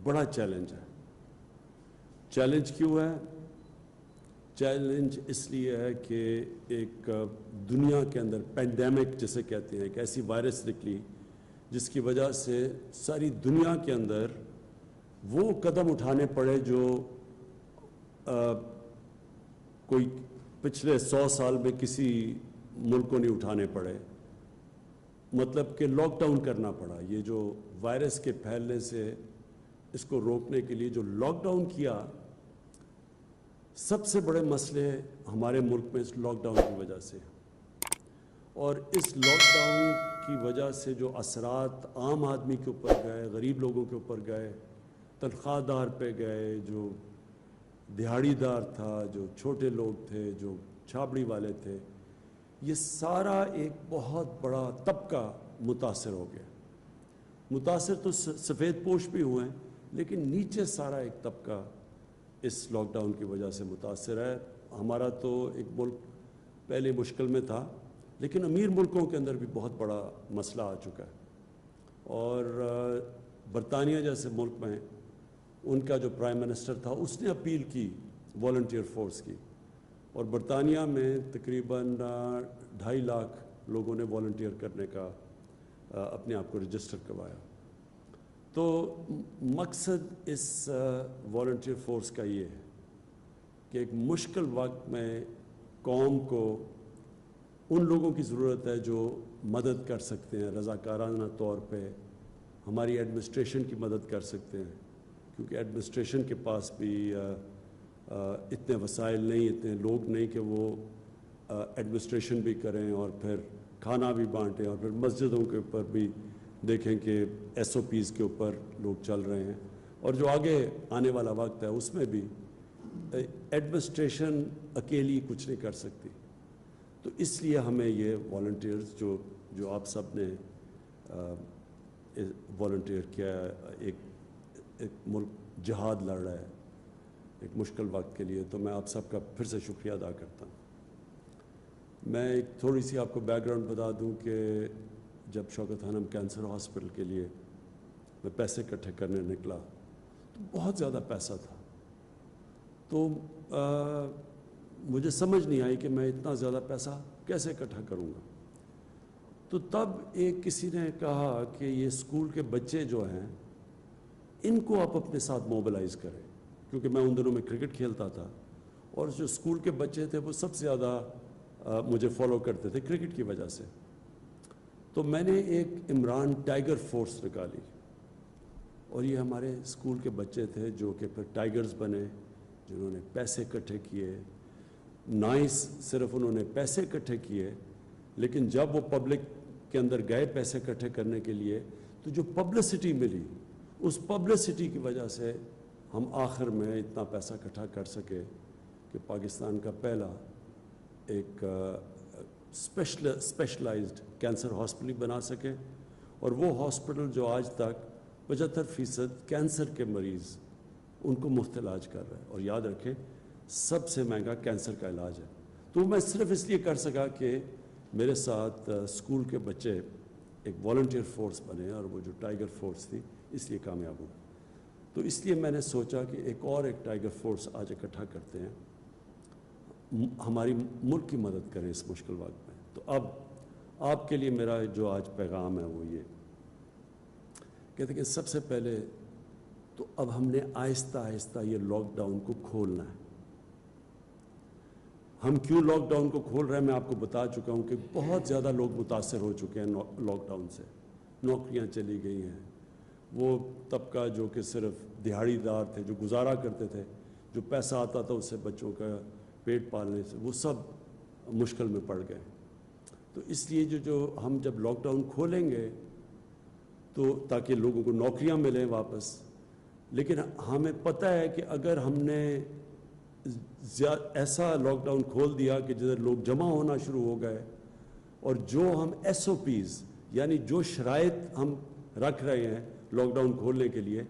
بڑا چیلنج ہے. چیلنج کیوں ہے؟ چیلنج اس لیے ہے کہ ایک دنیا کے اندر پینڈیمک جسے کہتے ہیں، ایک ایسی وائرس نکلی جس کی وجہ سے ساری دنیا کے اندر وہ قدم اٹھانے پڑے جو کوئی پچھلے 100 سال میں کسی ملک کو نہیں اٹھانے پڑے. مطلب کہ لاک ڈاؤن کرنا پڑا. یہ جو وائرس کے پھیلنے سے اس کو روکنے کے لیے جو لاک ڈاؤن کیا، سب سے بڑے مسئلے ہمارے ملک میں اس لاک ڈاؤن کی وجہ سے، اور اس لاک ڈاؤن کی وجہ سے جو اثرات عام آدمی کے اوپر گئے، غریب لوگوں کے اوپر گئے، تنخواہ دار پہ گئے، جو دہاڑی دار تھا، جو چھوٹے لوگ تھے، جو چھابڑی والے تھے، یہ سارا ایک بہت بڑا طبقہ متاثر ہو گیا. متاثر تو سفید پوش بھی ہوئے ہیں، لیکن نیچے سارا ایک طبقہ اس لاک ڈاؤن کی وجہ سے متاثر ہے. ہمارا تو ایک ملک پہلے مشکل میں تھا، لیکن امیر ملکوں کے اندر بھی بہت بڑا مسئلہ آ چکا ہے. اور برطانیہ جیسے ملک میں ان کا جو پرائم منسٹر تھا، اس نے اپیل کی والنٹیئر فورس کی، اور برطانیہ میں تقریباً 2.5 لاکھ لوگوں نے والنٹیئر کرنے کا اپنے آپ کو رجسٹر کروایا. تو مقصد اس والنٹیئر فورس کا یہ ہے کہ ایک مشکل وقت میں قوم کو ان لوگوں کی ضرورت ہے جو مدد کر سکتے ہیں رضاکارانہ طور پہ. ہماری ایڈمنسٹریشن کی مدد کر سکتے ہیں، کیونکہ ایڈمنسٹریشن کے پاس بھی اتنے وسائل نہیں، اتنے لوگ نہیں کہ وہ ایڈمنسٹریشن بھی کریں اور پھر کھانا بھی بانٹیں، اور پھر مسجدوں کے اوپر بھی دیکھیں کہ ایس او پیز کے اوپر لوگ چل رہے ہیں. اور جو آگے آنے والا وقت ہے اس میں بھی ایڈمنسٹریشن اکیلی کچھ نہیں کر سکتی. تو اس لیے ہمیں یہ والنٹیئرز جو آپ سب نے والنٹیئر کیا ہے، ایک ملک جہاد لڑ رہا ہے ایک مشکل وقت کے لیے، تو میں آپ سب کا پھر سے شکریہ ادا کرتا ہوں. میں ایک تھوڑی سی آپ کو بیک گراؤنڈ بتا دوں کہ جب شوکت خانم کینسر ہاسپٹل کے لیے میں پیسے اکٹھے کرنے نکلا تو بہت زیادہ پیسہ تھا. تو مجھے سمجھ نہیں آئی کہ میں اتنا زیادہ پیسہ کیسے اکٹھا کروں گا. تو تب ایک کسی نے کہا کہ یہ اسکول کے بچے جو ہیں ان کو آپ اپنے ساتھ موبلائز کریں، کیونکہ میں ان دنوں میں کرکٹ کھیلتا تھا، اور جو اسکول کے بچے تھے وہ سب سے زیادہ مجھے فالو کرتے تھے کرکٹ کی وجہ سے. تو میں نے ایک عمران ٹائیگر فورس نکالی، اور یہ ہمارے اسکول کے بچے تھے جو کہ پھر ٹائیگرز بنے، جنہوں نے پیسے اکٹھے کیے. نائس صرف انہوں نے پیسے اکٹھے کیے، لیکن جب وہ پبلک کے اندر گئے پیسے اکٹھے کرنے کے لیے تو جو پبلسٹی ملی، اس پبلسٹی کی وجہ سے ہم آخر میں اتنا پیسہ اکٹھا کر سکے کہ پاکستان کا پہلا ایک اسپیشلائزڈ کینسر ہاسپٹل بنا سکے. اور وہ ہاسپٹل جو آج تک 75% کینسر کے مریض ان کو مفت علاج کر رہا ہے، اور یاد رکھیں سب سے مہنگا کینسر کا علاج ہے. تو میں صرف اس لیے کر سکا کہ میرے ساتھ اسکول کے بچے ایک والنٹیئر فورس بنے، اور وہ جو ٹائیگر فورس تھی اس لیے کامیاب ہو. تو اس لیے میں نے سوچا کہ ایک ٹائیگر فورس آج اکٹھا کرتے ہیں، ہماری ملک کی مدد کریں اس مشکل وقت میں. تو اب آپ کے لیے میرا جو آج پیغام ہے وہ یہ کہتے ہیں کہ سب سے پہلے تو اب ہم نے آہستہ آہستہ یہ لاک ڈاؤن کو کھولنا ہے. ہم کیوں لاک ڈاؤن کو کھول رہے ہیں میں آپ کو بتا چکا ہوں کہ بہت زیادہ لوگ متاثر ہو چکے ہیں لاک ڈاؤن سے. نوکریاں چلی گئی ہیں، وہ طبقہ جو کہ صرف دہاڑی دار تھے، جو گزارا کرتے تھے، جو پیسہ آتا تھا اس سے بچوں کا پیٹ پالنے سے، وہ سب مشکل میں پڑ گئے. تو اس لیے جو ہم جب لاک ڈاؤن کھولیں گے تو تاکہ لوگوں کو نوکریاں ملیں واپس، لیکن ہمیں پتہ ہے کہ اگر ہم نے ایسا لاک ڈاؤن کھول دیا کہ جدھر لوگ جمع ہونا شروع ہو گئے، اور جو ہم ایس او پیز یعنی جو شرائط ہم رکھ رہے ہیں لاک ڈاؤن کھولنے کے لیے،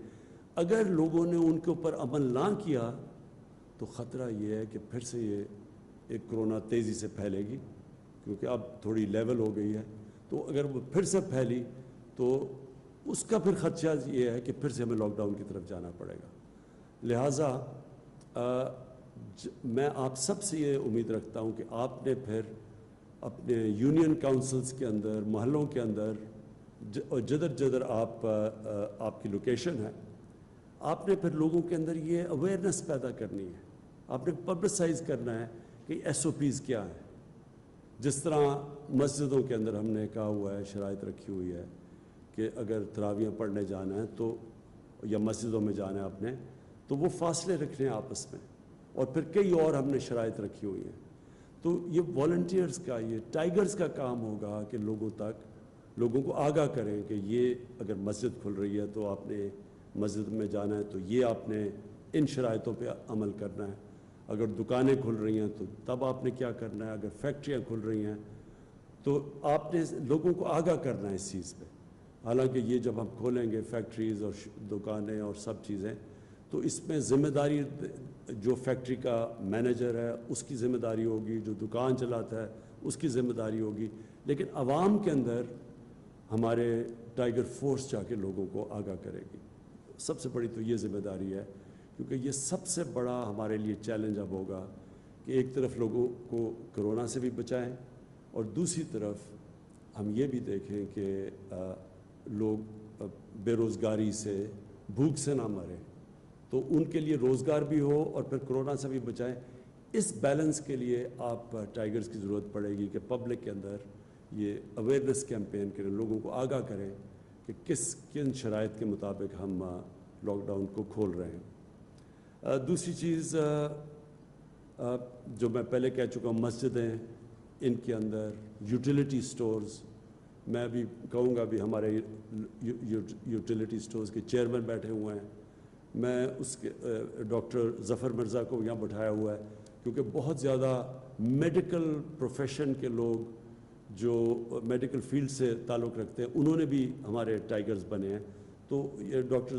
اگر لوگوں نے ان کے اوپر عمل نہ کیا تو خطرہ یہ ہے کہ پھر سے یہ ایک کرونا تیزی سے پھیلے گی، کیونکہ اب تھوڑی لیول ہو گئی ہے. تو اگر وہ پھر سے پھیلی تو اس کا پھر خدشہ یہ ہے کہ پھر سے ہمیں لاک ڈاؤن کی طرف جانا پڑے گا. لہٰذا میں آپ سب سے یہ امید رکھتا ہوں کہ آپ نے پھر اپنے یونین کاؤنسلز کے اندر، محلوں کے اندر، اور جدر جدر آپ کی لوکیشن ہے، آپ نے پھر لوگوں کے اندر یہ اویئرنیس پیدا کرنی ہے. آپ نے پبلسائز کرنا ہے کہ ایس او پیز کیا ہیں. جس طرح مسجدوں کے اندر ہم نے کہا ہوا ہے، شرائط رکھی ہوئی ہے کہ اگر تراویح پڑھنے جانا ہے تو، یا مسجدوں میں جانا ہے آپ نے، تو وہ فاصلے رکھنے ہیں آپس میں. اور پھر کئی اور ہم نے شرائط رکھی ہوئی ہیں. تو یہ والنٹیئرز کا، یہ ٹائیگرز کا کام ہوگا کہ لوگوں کو آگاہ کریں کہ یہ اگر مسجد کھل رہی ہے تو آپ نے مسجد میں جانا ہے تو یہ آپ نے ان شرائطوں پہ عمل کرنا ہے. اگر دکانیں کھل رہی ہیں تو تب آپ نے کیا کرنا ہے. اگر فیکٹریاں کھل رہی ہیں تو آپ نے لوگوں کو آگاہ کرنا ہے اس چیز پہ. حالانکہ یہ جب ہم کھولیں گے فیکٹریز اور دکانیں اور سب چیزیں، تو اس میں ذمہ داری جو فیکٹری کا مینیجر ہے اس کی ذمہ داری ہوگی، جو دکان چلاتا ہے اس کی ذمہ داری ہوگی. لیکن عوام کے اندر ہمارے ٹائیگر فورس جا کے لوگوں کو آگاہ کرے گی. سب سے بڑی تو یہ ذمہ داری ہے، کیونکہ یہ سب سے بڑا ہمارے لیے چیلنج اب ہوگا کہ ایک طرف لوگوں کو کرونا سے بھی بچائیں، اور دوسری طرف ہم یہ بھی دیکھیں کہ لوگ بے روزگاری سے، بھوک سے نہ مریں، تو ان کے لیے روزگار بھی ہو اور پھر کرونا سے بھی بچائیں. اس بیلنس کے لیے آپ ٹائیگرز کی ضرورت پڑے گی کہ پبلک کے اندر یہ اویئرنیس کیمپین کریں، لوگوں کو آگاہ کریں کہ کن شرائط کے مطابق ہم لاک ڈاؤن کو کھول رہے ہیں. دوسری چیز جو میں پہلے کہہ چکا ہوں، مسجدیں، ان کے اندر یوٹیلیٹی سٹورز. میں بھی کہوں گا، بھی ہمارے یوٹیلیٹی سٹورز کے چیئرمین بیٹھے ہوئے ہیں. میں اس کے ڈاکٹر ظفر مرزا کو یہاں بٹھایا ہوا ہے کیونکہ بہت زیادہ میڈیکل پروفیشن کے لوگ جو میڈیکل فیلڈ سے تعلق رکھتے ہیں، انہوں نے بھی ہمارے ٹائیگرز بنے ہیں. تو یہ ڈاکٹر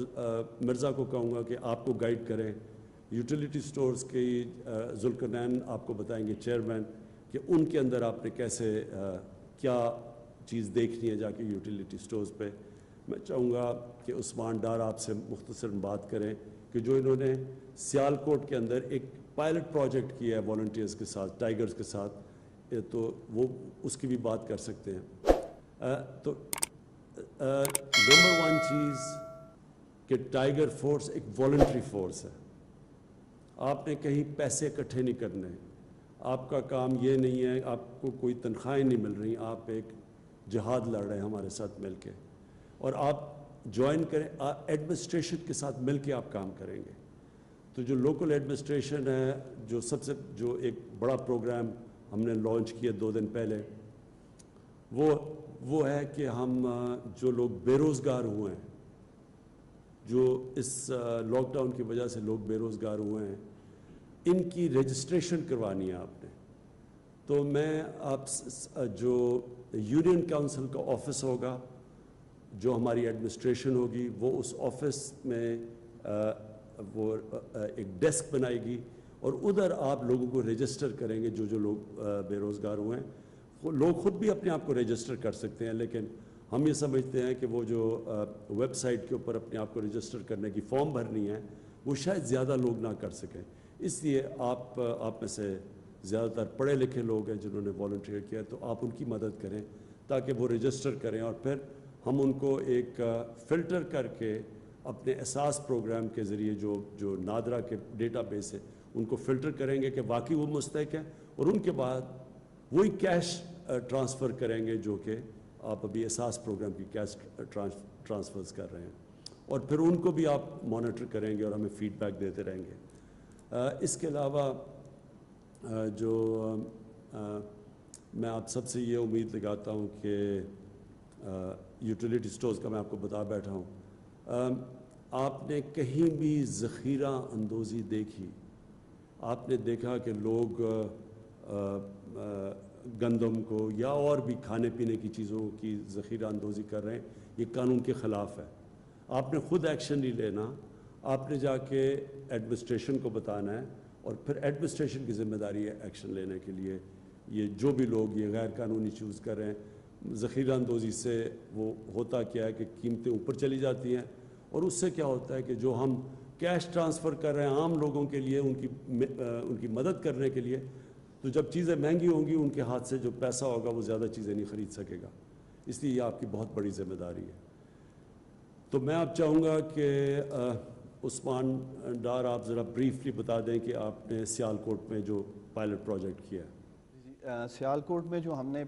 مرزا کو کہوں گا کہ آپ کو گائیڈ کریں. یوٹیلیٹی سٹورز کی ذوالقرنین آپ کو بتائیں گے چیئرمین، کہ ان کے اندر آپ نے کیسے کیا چیز دیکھنی ہے جا کے یوٹیلیٹی سٹورز پہ. میں چاہوں گا کہ عثمان ڈار آپ سے مختصر بات کریں کہ جو انہوں نے سیالکوٹ کے اندر ایک پائلٹ پروجیکٹ کیا ہے والنٹیئرز کے ساتھ، ٹائیگرز کے ساتھ، تو وہ اس کی بھی بات کر سکتے ہیں. تو نمبر 1 چیز کہ ٹائیگر فورس ایک والنٹری فورس ہے. آپ نے کہیں پیسے اکٹھے نہیں کرنے. آپ کا کام یہ نہیں ہے، آپ کو کوئی تنخواہیں نہیں مل رہی، آپ ایک جہاد لڑ رہے ہیں ہمارے ساتھ مل کے. اور آپ جوائن کریں، ایڈمنسٹریشن کے ساتھ مل کے آپ کام کریں گے. تو جو لوکل ایڈمنسٹریشن ہے، جو ایک بڑا پروگرام ہم نے لانچ کیا 2 دن پہلے، وہ ہے کہ ہم جو لوگ بے روزگار ہوئے ہیں، جو اس لاک ڈاؤن کی وجہ سے لوگ بے روزگار ہوئے ہیں، ان کی رجسٹریشن کروانی ہے آپ نے. تو میں آپ جو یونین کاؤنسل کا آفس ہوگا، جو ہماری ایڈمنسٹریشن ہوگی، وہ اس آفس میں وہ ایک ڈیسک بنائے گی، اور ادھر آپ لوگوں کو رجسٹر کریں گے. جو لوگ بے روزگار ہوئے ہیں، وہ لوگ خود بھی اپنے آپ کو رجسٹر کر سکتے ہیں، لیکن ہم یہ سمجھتے ہیں کہ وہ جو ویب سائٹ کے اوپر اپنے آپ کو رجسٹر کرنے کی فارم بھرنی ہے، وہ شاید زیادہ لوگ نہ کر سکیں. اس لیے آپ میں سے زیادہ تر پڑھے لکھے لوگ ہیں جنہوں نے والنٹیئر کیا، تو آپ ان کی مدد کریں تاکہ وہ رجسٹر کریں، اور پھر ہم ان کو ایک فلٹر کر کے اپنے اساس پروگرام کے ذریعے جو نادرا کے ڈیٹا بیس ہے، ان کو فلٹر کریں گے کہ واقعی وہ مستحق ہیں، اور ان کے بعد وہی کیش ٹرانسفر کریں گے جو کہ آپ ابھی اساس پروگرام کی کیش ٹرانسفرز کر رہے ہیں. اور پھر ان کو بھی آپ مانیٹر کریں گے اور ہمیں فیڈ بیک دیتے رہیں گے. اس کے علاوہ جو میں آپ سب سے یہ امید لگاتا ہوں کہ یوٹیلیٹی سٹورز کا میں آپ کو بتا بیٹھا ہوں، آپ نے کہیں بھی ذخیرہ اندوزی دیکھی؟ آپ نے دیکھا کہ لوگ گندم کو یا اور بھی کھانے پینے کی چیزوں کی ذخیرہ اندوزی کر رہے ہیں؟ یہ قانون کے خلاف ہے. آپ نے خود ایکشن نہیں لینا، آپ نے جا کے ایڈمنسٹریشن کو بتانا ہے، اور پھر ایڈمنسٹریشن کی ذمہ داری ہے ایکشن لینے کے لیے. یہ جو بھی لوگ یہ غیر قانونی چیز کر رہے ہیں، ذخیرہ اندوزی سے وہ ہوتا کیا ہے کہ قیمتیں اوپر چلی جاتی ہیں، اور اس سے کیا ہوتا ہے کہ جو ہم کیش ٹرانسفر کر رہے ہیں عام لوگوں کے لیے ان کی مدد کرنے کے لیے، تو جب چیزیں مہنگی ہوں گی ان کے ہاتھ سے جو پیسہ ہوگا وہ زیادہ چیزیں نہیں خرید سکے گا، اس لیے یہ آپ کی بہت بڑی ذمہ داری ہے۔ تو میں اب چاہوں گا کہ عثمان ڈار آپ ذرا بریفلی بتا دیں کہ آپ نے سیالکوٹ میں جو پائلٹ پروجیکٹ کیا ہے۔ سیالکوٹ میں جو ہم نے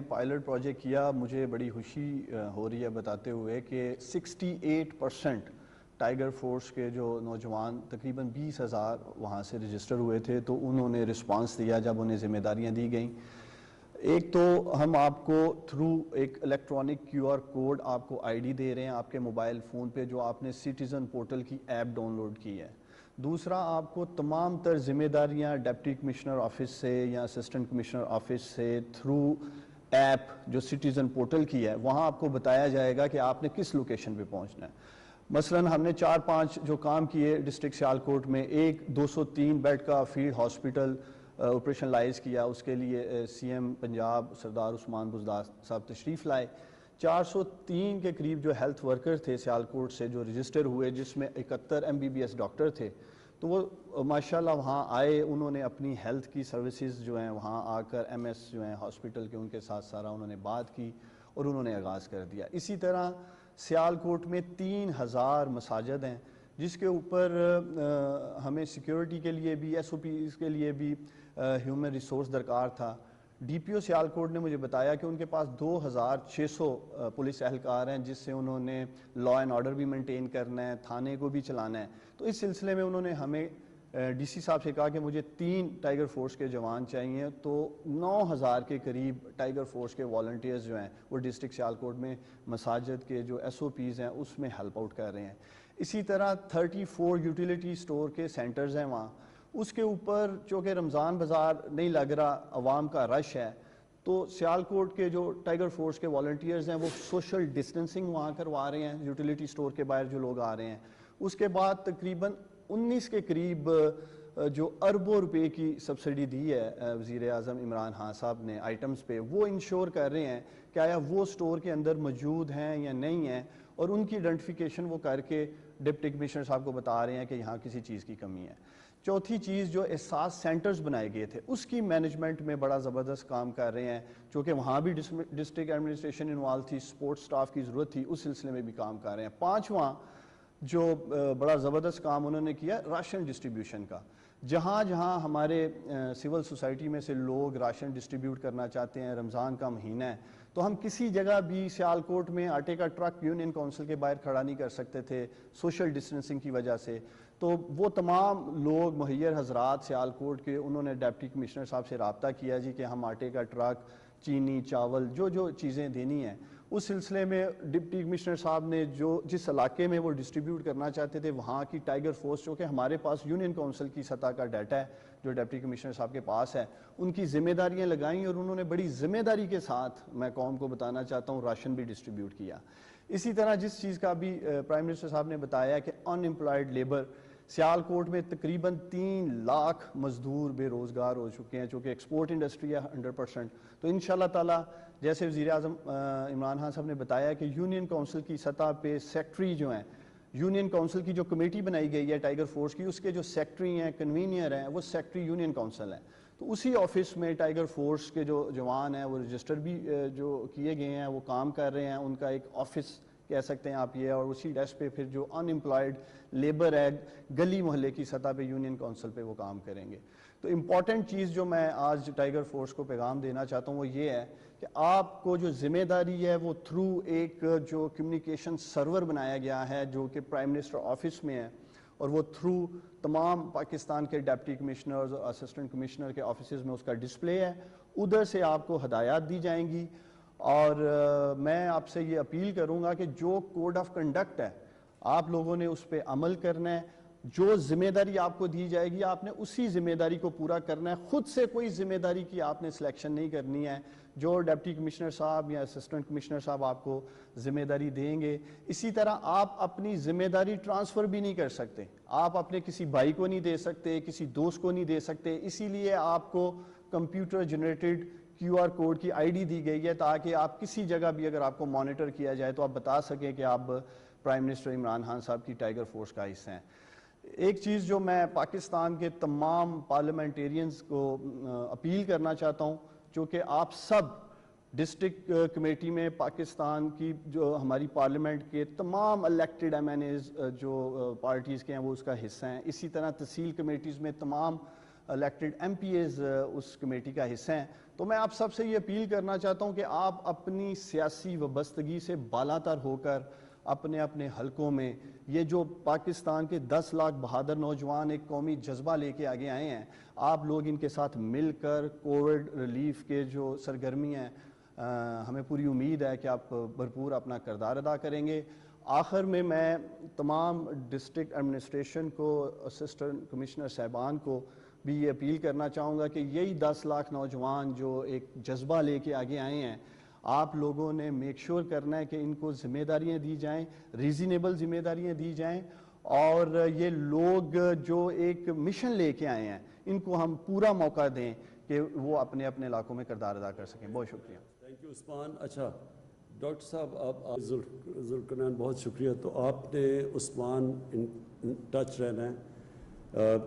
پائلٹ پروجیکٹ کیا، مجھے بڑی خوشی ہو رہی ہے بتاتے ہوئے کہ 68% ٹائیگر فورس کے جو نوجوان تقریباً 20,000 وہاں سے رجسٹر ہوئے تھے، تو انہوں نے رسپانس دیا جب انہیں ذمہ داریاں دی گئیں۔ ایک تو ہم آپ کو تھرو ایک الیکٹرانک QR کوڈ آپ کو ID دے رہے ہیں آپ کے موبائل فون پہ، جو آپ نے سٹیزن پورٹل کی ایپ ڈاؤن لوڈ کی ہے۔ دوسرا، آپ کو تمام تر ذمہ داریاں ڈپٹی کمشنر آفس سے یا اسسٹنٹ کمشنر آفس سے تھرو ایپ جو سٹیزن پورٹل کی ہے، وہاں آپ کو بتایا جائے گا کہ آپ نے کس لوکیشن پہ پہنچنا ہے۔ مثلاً ہم نے 4-5 جو کام کیے ڈسٹرکٹ سیالکوٹ میں، ایک 203 بیڈ کا فیلڈ ہاسپٹل آپریشنلائز کیا، اس کے لیے CM پنجاب سردار عثمان بزدار صاحب تشریف لائے۔ 403 کے قریب جو ہیلتھ ورکر تھے سیالکوٹ سے جو رجسٹر ہوئے، جس میں 71 MBBS ڈاکٹر تھے، تو وہ ماشاءاللہ وہاں آئے، انہوں نے اپنی ہیلتھ کی سروسز جو ہیں وہاں آ کر MS جو ہیں ہاسپٹل کے ان کے ساتھ سارا انہوں نے بات کی اور انہوں نے آغاز کر دیا۔ اسی طرح سیالکوٹ میں 3000 مساجد ہیں، جس کے اوپر ہمیں سیکیورٹی کے لیے بھی SOPs کے لیے بھی ہیومن ریسورس درکار تھا۔ DPO سیالکوٹ نے مجھے بتایا کہ ان کے پاس 2600 پولیس اہلکار ہیں، جس سے انہوں نے لا اینڈ آرڈر بھی مینٹین کرنا ہے، تھانے کو بھی چلانا ہے۔ تو اس سلسلے میں انہوں نے ہمیں DC صاحب سے کہا کہ مجھے 3 ٹائیگر فورس کے جوان چاہیے، تو 9000 کے قریب ٹائیگر فورس کے والنٹیئرز جو ہیں وہ ڈسٹرکٹ سیالکوٹ میں مساجد کے جو SOPs ہیں اس میں ہیلپ آؤٹ کر رہے ہیں۔ اسی طرح 34 یوٹیلیٹی سٹور کے سینٹرز ہیں وہاں، اس کے اوپر چونکہ رمضان بازار نہیں لگ رہا، عوام کا رش ہے، تو سیالکوٹ کے جو ٹائیگر فورس کے والنٹیئرز ہیں وہ سوشل ڈسٹنسنگ وہاں کروا رہے ہیں یوٹیلیٹی سٹور کے باہر جو لوگ آ رہے ہیں۔ اس کے بعد تقریباً 19 کے قریب جو اربوں روپے کی سبسڈی دی ہے وزیر اعظم عمران خان صاحب نے آئٹمز پہ، وہ انشور کر رہے ہیں کہ آیا وہ سٹور کے اندر موجود ہیں یا نہیں ہیں، اور ان کی آئیڈینٹیفیکیشن وہ کر کے ڈپٹی کمشنر صاحب کو بتا رہے ہیں کہ یہاں کسی چیز کی کمی ہے۔ چوتھی چیز، جو احساس سینٹرز بنائے گئے تھے اس کی مینجمنٹ میں بڑا زبردست کام کر رہے ہیں، چونکہ وہاں بھی ڈسٹرکٹ ایڈمنسٹریشن انوالو تھی، سپورٹ سٹاف کی ضرورت تھی، اس سلسلے میں بھی کام کر رہے ہیں۔ پانچواں جو بڑا زبردست کام انہوں نے کیا، راشن ڈسٹریبیوشن کا۔ جہاں جہاں ہمارے سول سوسائٹی میں سے لوگ راشن ڈسٹریبیوٹ کرنا چاہتے ہیں، رمضان کا مہینہ ہے، تو ہم کسی جگہ بھی سیالکوٹ میں آٹے کا ٹرک یونین کونسل کے باہر کھڑا نہیں کر سکتے تھے سوشل ڈسٹنسنگ کی وجہ سے۔ تو وہ تمام لوگ مہیر حضرات سیالکوٹ کے، انہوں نے ڈپٹی کمشنر صاحب سے رابطہ کیا جی کہ ہم آٹے کا ٹرک، چینی، چاول، جو چیزیں دینی ہیں، اس سلسلے میں ڈپٹی کمشنر صاحب نے جس علاقے میں وہ ڈسٹریبیوٹ کرنا چاہتے تھے، وہاں کی ٹائیگر فورس، جو کہ ہمارے پاس یونین کونسل کی سطح کا ڈیٹا ہے جو ڈپٹی کمشنر صاحب کے پاس ہے، ان کی ذمہ داریاں لگائیں اور انہوں نے بڑی ذمہ داری کے ساتھ، میں قوم کو بتانا چاہتا ہوں، راشن بھی ڈسٹریبیوٹ کیا۔ اسی طرح جس چیز کا بھی پرائم منسٹر صاحب نے بتایا کہ ان امپلائڈ لیبر، سیالکوٹ میں تقریباً 3 لاکھ مزدور بے روزگار ہو چکے ہیں، چونکہ ایکسپورٹ انڈسٹری ہے 100%۔ تو انشاءاللہ تعالیٰ جیسے وزیر اعظم عمران خان صاحب نے بتایا کہ یونین کونسل کی سطح پہ سیکٹری جو ہیں، یونین کونسل کی جو کمیٹی بنائی گئی ہے ٹائیگر فورس کی، اس کے جو سیکٹری ہیں، کنوینئر ہیں، وہ سیکٹری یونین کونسل ہیں۔ تو اسی آفس میں ٹائیگر فورس کے جو جوان ہیں وہ رجسٹر بھی جو کیے گئے ہیں، وہ کام کر رہے ہیں، ان کا ایک آفس کہہ سکتے ہیں آپ یہ، اور اسی ڈیسک پہ پھر جو ان امپلائڈ لیبر ہے گلی محلے کی سطح پہ یونین کونسل پہ وہ کام کریں گے۔ تو امپورٹنٹ چیز جو میں آج ٹائیگر فورس کو پیغام دینا چاہتا ہوں وہ یہ ہے کہ آپ کو جو ذمہ داری ہے وہ تھرو ایک جو کمیونیکیشن سرور بنایا گیا ہے جو کہ پرائم منسٹر آفس میں ہے، اور وہ تھرو تمام پاکستان کے ڈپٹی کمشنرز اور اسسٹنٹ کمشنر کے آفیسز میں اس کا ڈسپلے ہے، ادھر سے آپ کو ہدایات دی جائیں گی۔ اور میں آپ سے یہ اپیل کروں گا کہ جو کوڈ آف کنڈکٹ ہے آپ لوگوں نے اس پہ عمل کرنا ہے، جو ذمہ داری آپ کو دی جائے گی آپ نے اسی ذمہ داری کو پورا کرنا ہے، خود سے کوئی ذمہ داری کی آپ نے سلیکشن نہیں کرنی ہے، جو ڈپٹی کمشنر صاحب یا اسسٹنٹ کمشنر صاحب آپ کو ذمہ داری دیں گے۔ اسی طرح آپ اپنی ذمہ داری ٹرانسفر بھی نہیں کر سکتے، آپ اپنے کسی بھائی کو نہیں دے سکتے، کسی دوست کو نہیں دے سکتے، اسی لیے آپ کو کمپیوٹر جنریٹڈ QR کوڈ کی ID دی گئی ہے تاکہ آپ کسی جگہ بھی اگر آپ کو مانیٹر کیا جائے تو آپ بتا سکیں کہ آپ پرائم منسٹر عمران خان صاحب کی ٹائیگر فورس کا حصہ ہیں۔ ایک چیز جو میں پاکستان کے تمام پارلیمنٹیرینز کو اپیل کرنا چاہتا ہوں، چونکہ آپ سب ڈسٹرکٹ کمیٹی میں پاکستان کی جو ہماری پارلیمنٹ کے تمام الیکٹڈ MNAs جو پارٹیز کے ہیں وہ اس کا حصہ ہیں، اسی طرح تحصیل کمیٹیز میں تمام الیکٹڈ MPAs اس کمیٹی کا حصہ ہیں، تو میں آپ سب سے یہ اپیل کرنا چاہتا ہوں کہ آپ اپنی سیاسی وابستگی سے بالاتر ہو کر اپنے اپنے حلقوں میں یہ جو پاکستان کے 10 لاکھ بہادر نوجوان ایک قومی جذبہ لے کے آگے آئے ہیں، آپ لوگ ان کے ساتھ مل کر کووڈ ریلیف کے جو سرگرمی ہیں ہمیں پوری امید ہے کہ آپ بھرپور اپنا کردار ادا کریں گے۔ آخر میں تمام ڈسٹرکٹ ایڈمنسٹریشن کو، اسسٹنٹ کمشنر صاحبان کو بھی یہ اپیل کرنا چاہوں گا کہ یہی 10 لاکھ نوجوان جو ایک جذبہ لے کے آگے آئے ہیں، آپ لوگوں نے میک شور کرنا ہے کہ ان کو ذمہ داریاں دی جائیں، ریزنیبل ذمہ داریاں دی جائیں، اور یہ لوگ جو ایک مشن لے کے آئے ہیں ان کو ہم پورا موقع دیں کہ وہ اپنے اپنے علاقوں میں کردار ادا کر سکیں۔ بہت شکریہ۔ تھینک یو عثمان۔ اچھا ڈاکٹر صاحب، آپ ذوالقرنین بہت شکریہ۔ تو آپ نے عثمان ٹچ رہنا ہے،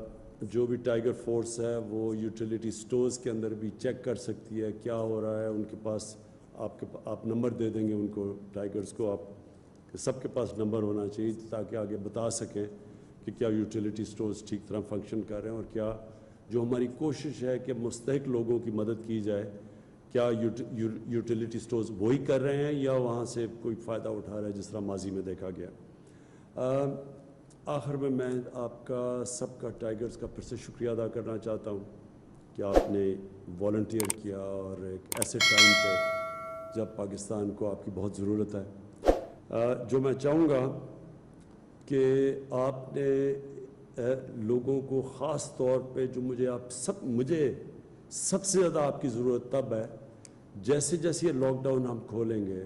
جو بھی ٹائیگر فورس ہے وہ یوٹیلیٹی سٹورز کے اندر بھی چیک کر سکتی ہے کیا ہو رہا ہے، ان کے پاس آپ نمبر دے دیں گے ان کو، ٹائیگرز کو، آپ سب کے پاس نمبر ہونا چاہیے تاکہ آگے بتا سکیں کہ کیا یوٹیلیٹی سٹورز ٹھیک طرح فنکشن کر رہے ہیں، اور کیا جو ہماری کوشش ہے کہ مستحق لوگوں کی مدد کی جائے، کیا یوٹیلیٹی سٹورز وہی کر رہے ہیں یا وہاں سے کوئی فائدہ اٹھا رہا ہے جس طرح ماضی میں دیکھا گیا۔ آخر میں آپ کا سب کا ٹائیگرز کا پھر سے شکریہ ادا کرنا چاہتا ہوں کہ آپ نے والنٹیئر کیا، اور ایک ایسے ٹائم پہ جب پاکستان کو آپ کی بہت ضرورت ہے۔ جو میں چاہوں گا کہ آپ نے لوگوں کو خاص طور پہ جو مجھے سب سے زیادہ آپ کی ضرورت تب ہے جیسے جیسے یہ لاک ڈاؤن ہم کھولیں گے،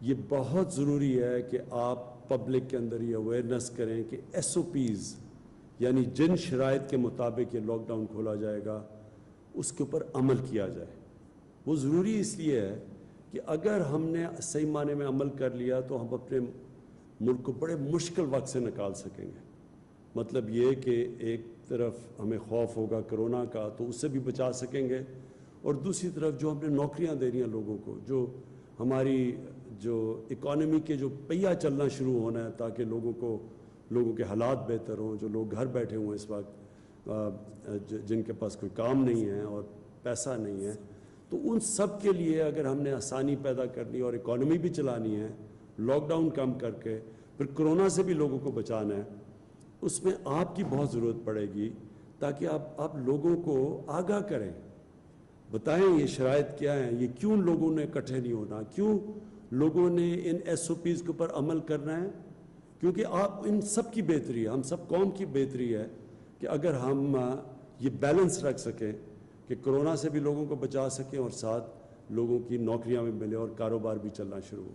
یہ بہت ضروری ہے کہ آپ پبلک کے اندر یہ اویئرنیس کریں کہ SOPs یعنی جن شرائط کے مطابق یہ لاک ڈاؤن کھولا جائے گا اس کے اوپر عمل کیا جائے۔ وہ ضروری اس لیے ہے کہ اگر ہم نے صحیح معنی میں عمل کر لیا تو ہم اپنے ملک کو بڑے مشکل وقت سے نکال سکیں گے۔ مطلب یہ کہ ایک طرف ہمیں خوف ہوگا کرونا کا تو اس سے بھی بچا سکیں گے، اور دوسری طرف جو ہم نے نوکریاں دے رہی ہیں لوگوں کو، جو ہماری جو اکانومی کے جو پہیہ چلنا شروع ہونا ہے تاکہ لوگوں کے حالات بہتر ہوں، جو لوگ گھر بیٹھے ہوئے اس وقت، جن کے پاس کوئی کام نہیں ہے اور پیسہ نہیں ہے، تو ان سب کے لیے اگر ہم نے آسانی پیدا کرنی اور اکانومی بھی چلانی ہے، لاک ڈاؤن کم کر کے پھر کرونا سے بھی لوگوں کو بچانا ہے، اس میں آپ کی بہت ضرورت پڑے گی تاکہ آپ لوگوں کو آگاہ کریں، بتائیں یہ شرائط کیا ہیں، یہ کیوں لوگوں نے اکٹھے نہیں ہونا، کیوں لوگوں نے ان SOPs کے اوپر عمل کرنا ہے، کیونکہ آپ ان سب کی بہتری ہے، ہم سب قوم کی بہتری ہے کہ اگر ہم یہ بیلنس رکھ سکیں کہ کرونا سے بھی لوگوں کو بچا سکیں اور ساتھ لوگوں کی نوکریاں بھی ملے اور کاروبار بھی چلنا شروع ہو۔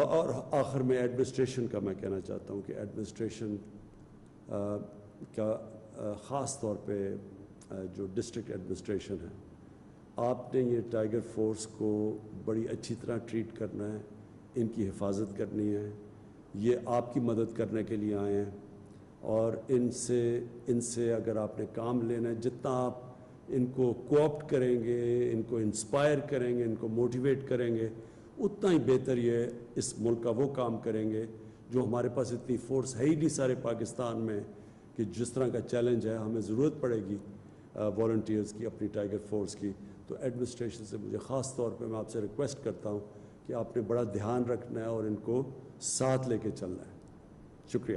اور آخر میں ایڈمنسٹریشن کا میں کہنا چاہتا ہوں کہ ایڈمنسٹریشن کا خاص طور پہ جو ڈسٹرکٹ ایڈمنسٹریشن ہے، آپ نے یہ ٹائیگر فورس کو بڑی اچھی طرح ٹریٹ کرنا ہے، ان کی حفاظت کرنی ہے، یہ آپ کی مدد کرنے کے لیے آئے ہیں، اور ان سے اگر آپ نے کام لینا ہے، جتنا آپ ان کو کوآپٹ کریں گے، ان کو انسپائر کریں گے، ان کو موٹیویٹ کریں گے، اتنا ہی بہتر یہ اس ملک کا وہ کام کریں گے جو ہمارے پاس اتنی فورس ہے ہی نہیں سارے پاکستان میں کہ جس طرح کا چیلنج ہے ہمیں ضرورت پڑے گی والنٹیئرز کی، اپنی ٹائیگر فورس کی۔ تو ایڈمنسٹریشن سے مجھے خاص طور پہ میں آپ سے ریکویسٹ کرتا ہوں کہ آپ نے بڑا دھیان رکھنا ہے اور ان کو ساتھ لے کے چلنا ہے۔ شکریہ۔